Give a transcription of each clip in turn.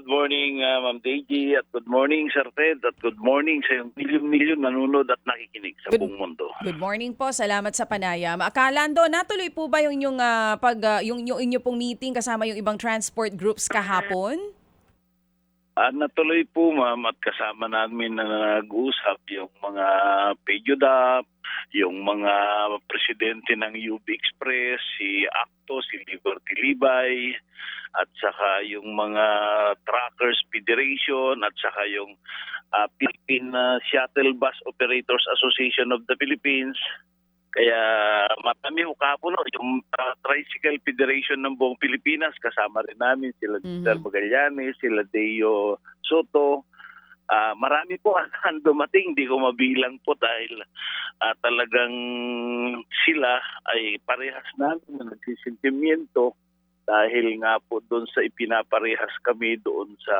good morning, Ma'am Deji, at good morning, Sir Ted, at good morning sa yung milyon-milyon nanonood at nakikinig sa buong mundo. Good morning po. Salamat sa panayam. Kalando, natuloy po ba yung inyong yung inyo pong meeting kasama yung ibang transport groups kahapon? Natuloy po, ma'am, at kasama namin na nag-usap yung mga PEJUDAP, yung mga presidente ng UB Express, si Acto, si Liberty Libay, at saka yung mga Truckers Federation, at saka yung Philippine Shuttle Bus Operators Association of the Philippines. Kaya marami ho kahapon, yung Tricycle Federation ng buong Pilipinas, kasama rin namin sila Mr. Magallanes, sila Deo Soto. Marami po ang dumating, hindi ko mabilang po dahil talagang sila ay parehas namin na nagsisintimiento dahil nga po doon sa ipinaparehas kami doon sa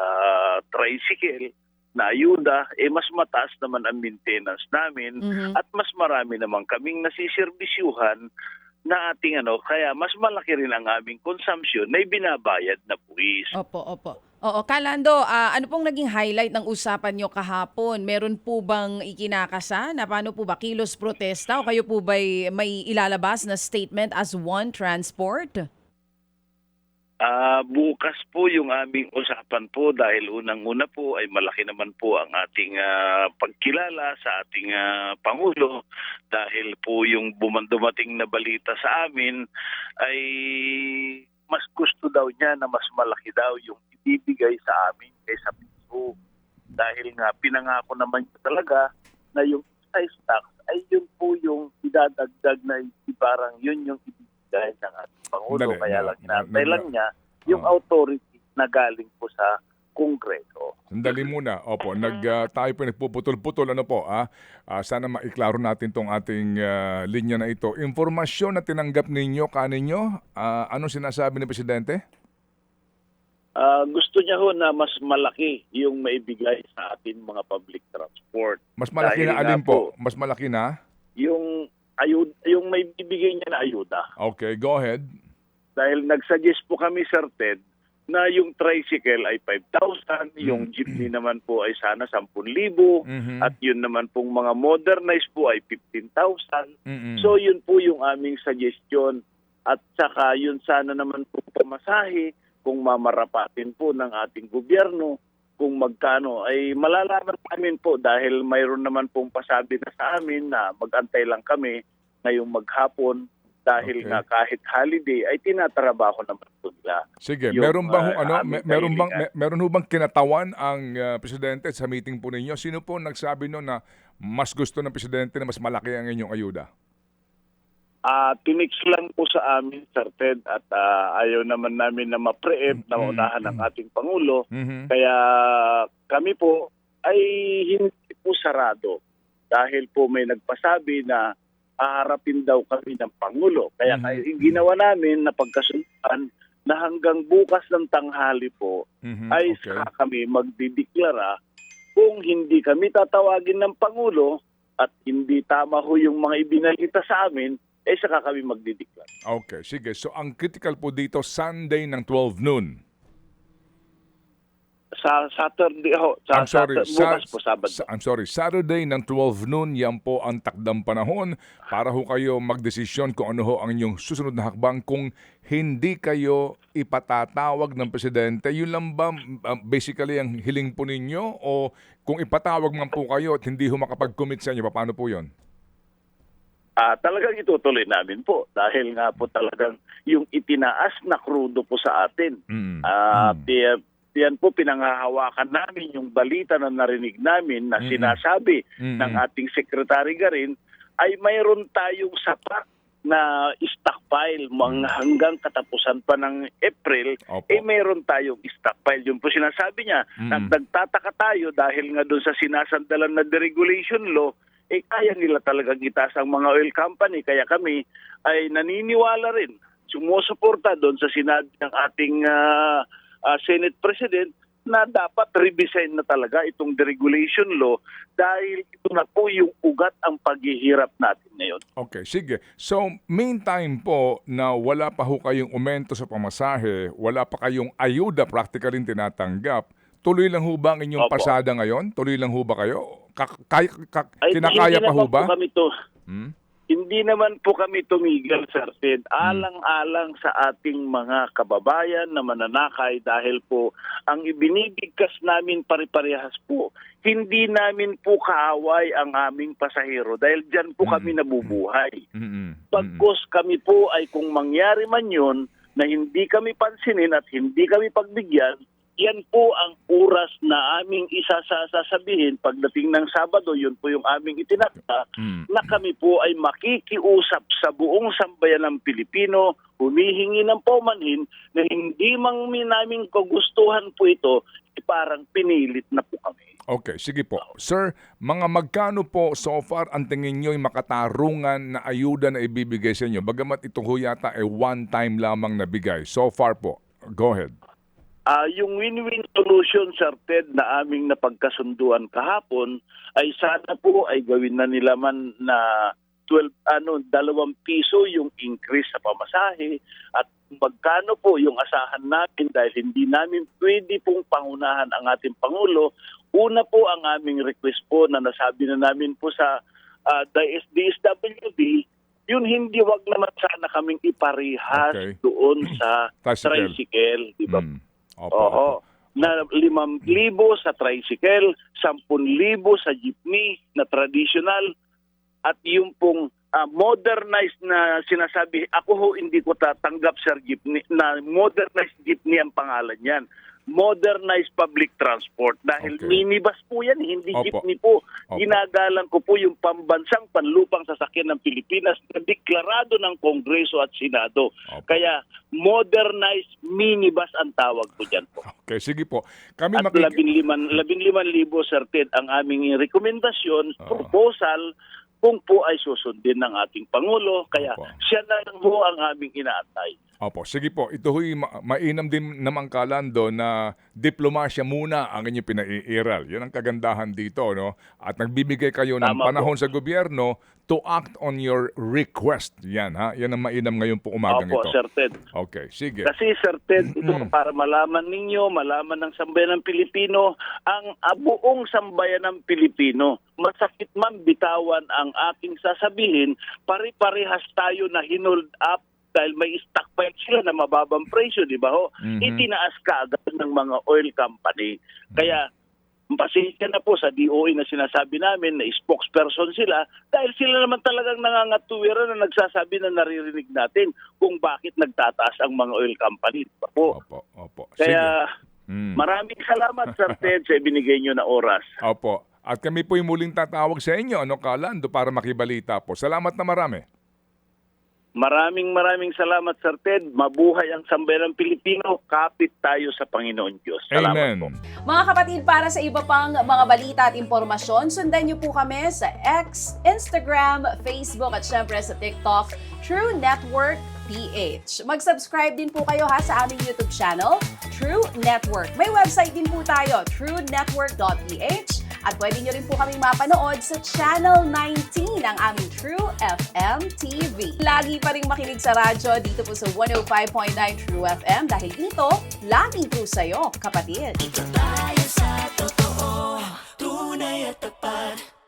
tricycle na ayuda, mas mataas naman ang maintenance namin at mas marami naman kaming nasiserbisyuhan na ating kaya mas malaki rin ang aming consumption na ibinabayad na buwis. Opo. Oo, Kalando, ano pong naging highlight ng usapan nyo kahapon? Meron po bang ikinakasa na paano po ba kilos protesta o kayo po ba may ilalabas na statement as One Transport? Bukas po yung aming usapan po dahil unang-una po ay malaki naman po ang ating pagkilala sa ating Pangulo dahil po yung dumating na balita sa amin ay mas gusto daw niya na mas malaki daw yung ibibigay sa amin kaysa mismo dahil nga pinangako naman niya talaga na yung excise tax ay yun po yung idadagdag na parang yun yung ibibigay ng ating Pangulo. Kaya lang hinantay lang niya yung authority na galing po sa Kongreso. Sandali muna. Opo, tayo po nagpuputol-putol. Sana maiklaro natin tong ating linya na ito. Impormasyon na tinanggap ninyo, kaninyo, anong sinasabi ni Presidente? Gusto niya ho na mas malaki yung maibigay sa atin mga public transport. Mas malaki na alin po? Mas malaki na? Yung may bibigay niya na ayuda. Okay, go ahead. Dahil nagsuggest po kami, Sir Ted, na yung tricycle ay 5,000, yung jeepney naman po ay sana 10,000, at yun naman pong mga modernized po ay 15,000. So yun po yung aming suggestion. At saka yun sana naman po pamasahe kung mamarapatin po ng ating gobyerno kung magkano ay malalaman namin po dahil mayroon naman pong pasabi na sa amin na mag-antay lang kami ngayong maghapon dahil nga kahit holiday ay tinatrabaho naman po nila. Sige, yung, meron ho bang kinatawan ang Presidente sa meeting po ninyo? Sino po nagsabi no na mas gusto ng Presidente na mas malaki ang inyong ayuda? Tinix lang po sa amin, Sir Ted, at ayaw naman namin na ma-preempt na unahan ng ating Pangulo. Kaya kami po ay hindi po sarado dahil po may nagpasabi na haharapin daw kami ng Pangulo. Kaya yung ginawa namin na pagkasundan na hanggang bukas ng tanghali po ay saka kami magdideklara kung hindi kami tatawagin ng Pangulo at hindi tama ho yung mga ibinalita sa amin, saka kami magdideklara. Okay, sige. So ang critical po dito, Sunday ng 12 noon. Sa Saturday ho. Bukas po, Sabado. Saturday ng 12 noon, yan po ang takdang panahon para ho kayo magdesisyon kung ano ho ang inyong susunod na hakbang kung hindi kayo ipatatawag ng Presidente. Yun lang ba basically ang hiling po ninyo o kung ipatawag man po kayo at hindi ho makapag-commit sa inyo, paano po yun? Talagang itutuloy namin po dahil nga po talagang yung itinaas na krudo po sa atin. Yan po pinanghahawakan namin yung balita na narinig namin na sinasabi ng ating Secretary Garin ay mayroon tayong sapat na stockpile hanggang katapusan pa ng April, mayroon tayong stockpile. Yung po sinasabi niya, nagtataka tayo dahil nga doon sa sinasandalan na deregulation law, kaya nila talagang itaas ang mga oil company. Kaya kami ay naniniwala rin, sumusuporta doon sa sinabi ng ating Senate President na dapat revision na talaga itong deregulation law dahil ito na po yung ugat ang paghihirap natin ngayon. Okay, sige. So, meantime po na wala pa ho kayong aumento sa pamasahe, wala pa kayong ayuda practically tinatanggap, tuloy lang ho ba ang inyong Opo. pasada ngayon? Tuloy lang ho ba kayo? Ay, Kinakaya hindi pa ho naman ba? po kami to. Hmm? Hindi naman po kami tumigil, Sir Ted. Alang-alang sa ating mga kababayan na mananakay dahil po ang ibinibigkas namin pare-parehas po. Hindi namin po kaaway ang aming pasahero dahil dyan po kami nabubuhay. Pagkos kami po ay kung mangyari man yun na hindi kami pansinin at hindi kami pagbigyan, yan po ang oras na aming isasasabihin pagdating ng Sabado, yun po yung aming itinakda, na kami po ay makikiusap sa buong sambayan ng Pilipino, humihingi ng paumanhin na hindi mang namin kagustuhan po ito, parang pinilit na po kami. Okay, sige po. Sir, mga magkano po so far ang tingin nyo yung makatarungan na ayuda na ibibigay sa inyo? Bagamat ito ho yata ay one time lamang nabigay. So far po. Go ahead. Yung win-win solution, Sir Ted, na aming napagkasunduan kahapon ay sana po ay gawin na nila man na 2 piso yung increase sa pamasahe at magkano po yung asahan natin dahil hindi namin pwede pong pangunahan ang ating Pangulo. Una po ang aming request po na nasabi na namin po sa DSWD, yun hindi wag naman sana kaming iparihas doon sa tricycle, di ba? Opo. Na 5,000 sa tricycle, 10,000 sa jeepney na traditional at yung pong modernized na sinasabi, ako ho hindi ko tatanggap sa jeepney, na modernized jeepney ang pangalan yan. Modernized public transport dahil minibus po yan, hindi jeepney po. Ginagalang ko po yung pambansang panlupang sasakyan ng Pilipinas na deklarado ng Kongreso at Senado. Kaya modernized minibus ang tawag po dyan po. Okay, sige po. Kami at 15,000, Sir Ted, ang aming rekomendasyon, proposal, kung po ay susundin ng ating Pangulo. Kaya siya na lang po ang aming inaantay. Opo, sige po. Ito ho'y mainam din naman, Kalando, na diplomasya muna ang inyong pinaiiral. Yan ang kagandahan dito, no? At nagbibigay kayo ng panahon sa gobyerno to act on your request. Yan, ha? Yan ang mainam ngayon po umagang ito. Opo, Sir Ted. Okay, sige. Kasi, Sir Ted, ito para malaman ninyo, malaman ng sambayan ng Pilipino, ang buong sambayan ng Pilipino, masakit man bitawan ang aking sasabihin, pare-parehas tayo na hinold up dahil may stockpile sila na mababang presyo, di ba ho? Itinaas ka agad ng mga oil company. Kaya, pasensya na po sa DOE na sinasabi namin na spokesperson sila dahil sila naman talagang nangangatuwiran na nagsasabi na naririnig natin kung bakit nagtataas ang mga oil company. Di ba po? Opo. Kaya, maraming salamat, Sir Ted, sa ibinigay nyo na oras. Opo. At kami po yung muling tatawag sa inyo, Kalando, para makibalita po. Salamat na marami. Maraming salamat, Sir Ted. Mabuhay ang sambayan ng Pilipino. Kapit tayo sa Panginoon Diyos. Salamat Amen. po. Mga kapatid, para sa iba pang mga balita at impormasyon, sundan niyo po kami sa X, Instagram, Facebook at syempre sa TikTok, True Network PH. Mag-subscribe din po kayo sa aming YouTube channel, True Network. May website din po tayo, truenetwork.ph. At pwede nyo rin po kaming mapanood sa Channel 19 ng aming True FM TV. Lagi pa rin makinig sa radyo dito po sa 105.9 True FM dahil dito, laging true sa'yo, kapatid. Ito tayo sa totoo, tunay at tapat.